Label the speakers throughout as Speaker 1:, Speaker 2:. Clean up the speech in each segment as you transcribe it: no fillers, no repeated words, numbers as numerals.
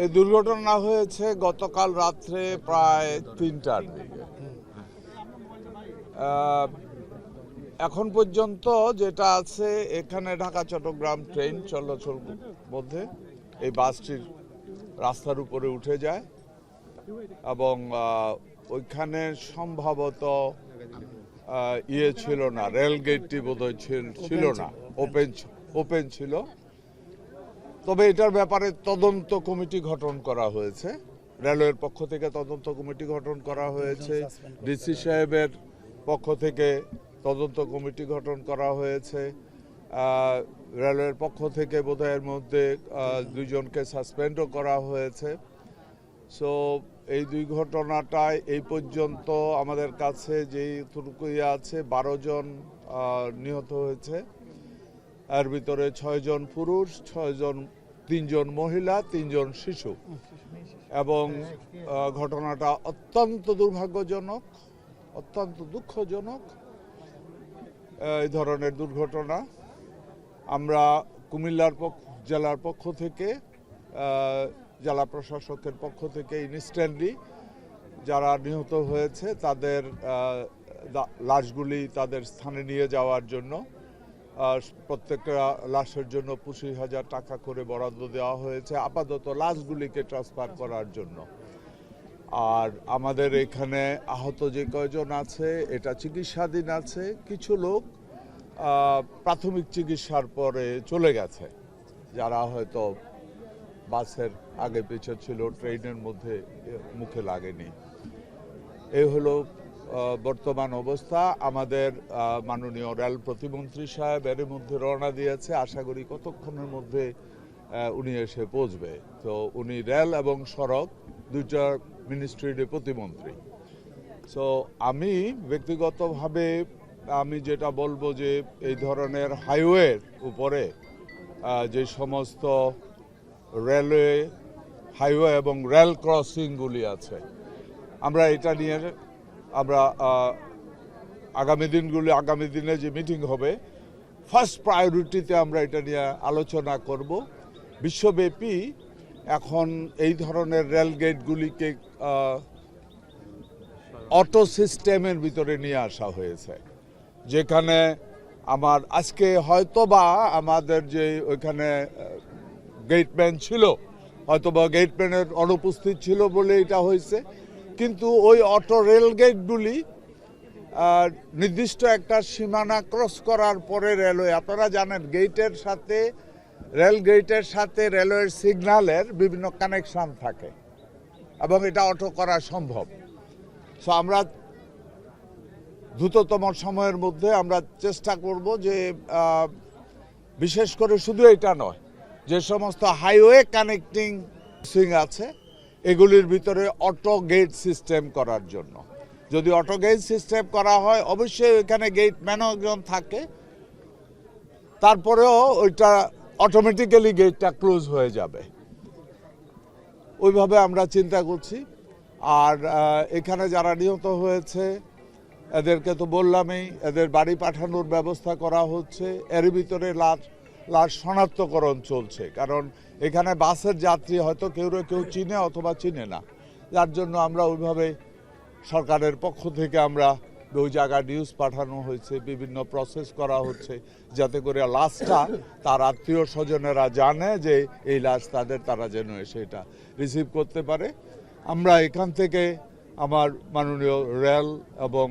Speaker 1: এই দুর্ঘটনা হয়েছে গতকাল রাত্রে প্রায় ৩টার দিকে। এখন পর্যন্ত যেটা আছে, এখানে ঢাকা চট্টগ্রাম ট্রেন চলাচল মধ্যে এই বাসটির রাস্তার উপরে উঠে যায় এবং ওইখানে সম্ভবত ছিল না, রেল গেটটি বোধহয় ছিল না, ওপেন ছিল। তবে এটার ব্যাপারে তদন্ত কমিটি গঠন করা হয়েছে, রেলওয়ের পক্ষ থেকে তদন্ত কমিটি গঠন করা হয়েছে, ডিসি সাহেবের পক্ষ থেকে তদন্ত কমিটি গঠন করা হয়েছে, রেলওয়ের পক্ষ থেকে বোধহয় এর মধ্যে 2 জনকে সাসপেন্ডও করা হয়েছে। সো এই দুই ঘটনাটায় এই পর্যন্ত আমাদের কাছে যেইটুকু আছে 12 জন নিহত হয়েছে। এর ভিতরে 6 জন পুরুষ, 3 জন মহিলা, 3 জন শিশু। এবং ঘটনাটা অত্যন্ত দুর্ভাগ্যজনক, অত্যন্ত দুঃখজনক এই ধরনের দুর্ঘটনা। আমরা কুমিল্লার জেলার পক্ষ থেকে, জেলা প্রশাসকের পক্ষ থেকে ইনস্ট্যান্টলি যারা নিহত হয়েছে তাদের লাশগুলি তাদের স্থানে নিয়ে যাওয়ার জন্য প্রত্যেকটা লাশের জন্য 25,000 টাকা করে বরাদ্দ দেওয়া হয়েছে, আপাতত লাশগুলিকে ট্রান্সফার করার জন্য। আর আমাদের এখানে আহত যে কয়জন আছে এটা চিকিৎসাধীন আছে। কিছু লোক প্রাথমিক চিকিৎসার পরে চলে গেছে, যারা হয়তো বাসের আগে পিছে ছিল, ট্রেনের মধ্যে মুখে লাগেনি। এই হলো বর্তমান অবস্থা। আমাদের মাননীয় রেল প্রতিমন্ত্রী সাহেব এর মধ্যে রওনা দিয়েছে, আশা করি কতক্ষণের মধ্যে উনি এসে পৌঁছবে। তো উনি রেল এবং সড়ক দুইটা মিনিস্ট্রির প্রতিমন্ত্রী। সো আমি ব্যক্তিগতভাবে আমি যেটা বলবো যে এই ধরনের হাইওয়ের উপরে যে সমস্ত রেলওয়ে হাইওয়ে এবং রেল ক্রসিংগুলি আছে, আমরা এটা নিয়ে আগামী দিনে যে মিটিং হবে, ফার্স্ট প্রায়োরিটিতে আমরা এটা নিয়ে আলোচনা করব। বিশ্বব্যাপী এখন এই ধরনের রেল গেটগুলিকে অটো সিস্টেমের ভিতরে নিয়ে আসা হয়েছে, যেখানে আজকে হয়তোবা আমাদের যে ওইখানে গেটম্যান ছিল, হয়তোবা গেটম্যানের অনুপস্থিত ছিল বলে এটা হয়েছে। কিন্তু ওই অটো রেল গেটগুলি নির্দিষ্ট একটা সীমানা ক্রস করার পরে রেলওয়ে, আপনারা জানেন রেল গেটের সাথে রেলওয়ের সিগন্যালের বিভিন্ন কানেকশন থাকে এবং এটা অটো করা সম্ভব। সো আমরা দ্রুততম সময়ের মধ্যে আমরা চেষ্টা করব যে বিশেষ করে শুধু এটা নয়, যে সমস্ত হাইওয়ে কানেক্টিং সুইং আছে এগুলির ভিতরে অটো গেট সিস্টেম করার জন্য। যদি অটো গেট সিস্টেম করা হয়, অবশ্যই ওইখানে গেট ম্যানেজন থাকে, তারপরেও ওইটা অটোমেটিক্যালি গেটটা ক্লোজ হয়ে যাবে। ওইভাবে আমরা চিন্তা করছি। আর এখানে যারা নিহত হয়েছে এদেরকে তো বললামই, এদের বাড়ি পাঠানোর ব্যবস্থা করা হচ্ছে। এর ভিতরে লাশ শনাক্তকরণ চলছে, কারণ এখানে বাসের যাত্রী হয়তো কেউ চিনে অথবা চিনে না, যার জন্য আমরা ওইভাবে সরকারের পক্ষ থেকে আমরা ওই জায়গায় নিউজ পাঠানো হয়েছে, বিভিন্ন প্রসেস করা হচ্ছে, যাতে করে লাশটা তার আত্মীয় স্বজনেরা জানে যে এই লাশ তারা যেন এসে এটা রিসিভ করতে পারে। আমরা এখান থেকে আমার মাননীয় রেল এবং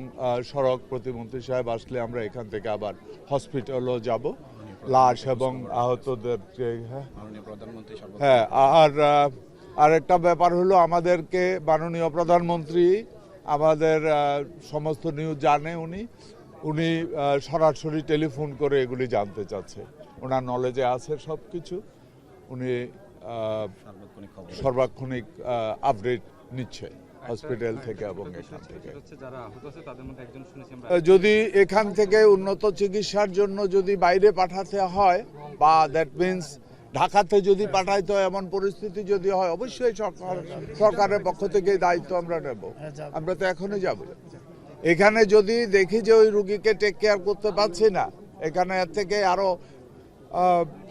Speaker 1: সড়ক প্রতিমন্ত্রী সাহেব আসলে আমরা এখান থেকে আবার হসপিটালও যাব, লাশ এবং আহতদেরকে। হ্যাঁ, আর একটা ব্যাপার হলো, আমাদেরকে মাননীয় প্রধানমন্ত্রী আমাদের সমস্ত নিউজ জানে, উনি সরাসরি টেলিফোন করে এগুলি জানতে চাচ্ছে, ওনার নলেজে আছে সব কিছু। উনি সার্বক্ষণিক আপডেট নিচ্ছে হসপিটাল থেকে এবং এখান থেকে। যদি এখান থেকে উন্নত চিকিৎসার জন্য যদি বাইরে পাঠাতে হয়, বা দ্যাট মিনস ঢাকাতে যদি পাঠাইতে হয়, এমন পরিস্থিতি যদি হয়, অবশ্যই সরকারের পক্ষ থেকে দায়িত্ব আমরা নেব। আমরা তো এখনই যাব। এখানে যদি দেখি যে ওই রুগীকে টেক কেয়ার করতে পারছি না, এখানে এর থেকে আরো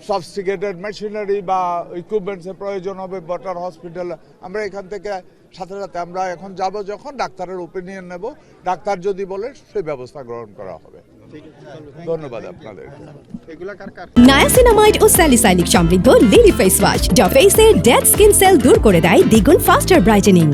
Speaker 1: সফিস্টিকেটেড মেশিনারি বা ইকুইপমেন্টসের প্রয়োজন হবে বটার হসপিটাল, আমরা এখান থেকে সাথে সাথে আমরা এখন যাব, যখন ডাক্তারের ওপিনিয়ন নেব, ডাক্তার যদি বলে সেই ব্যবস্থা গ্রহণ করা হবে। ধন্যবাদ আপনাদের।
Speaker 2: নায়াসিনামাইড ও স্যালিসাইলিক সমৃদ্ধ লিলি ফেস ওয়াশ যা ফেসের ডেড স্কিন সেল দূর করে দেয় দ্বিগুণ ফাস্টার ব্রাইটেনিং।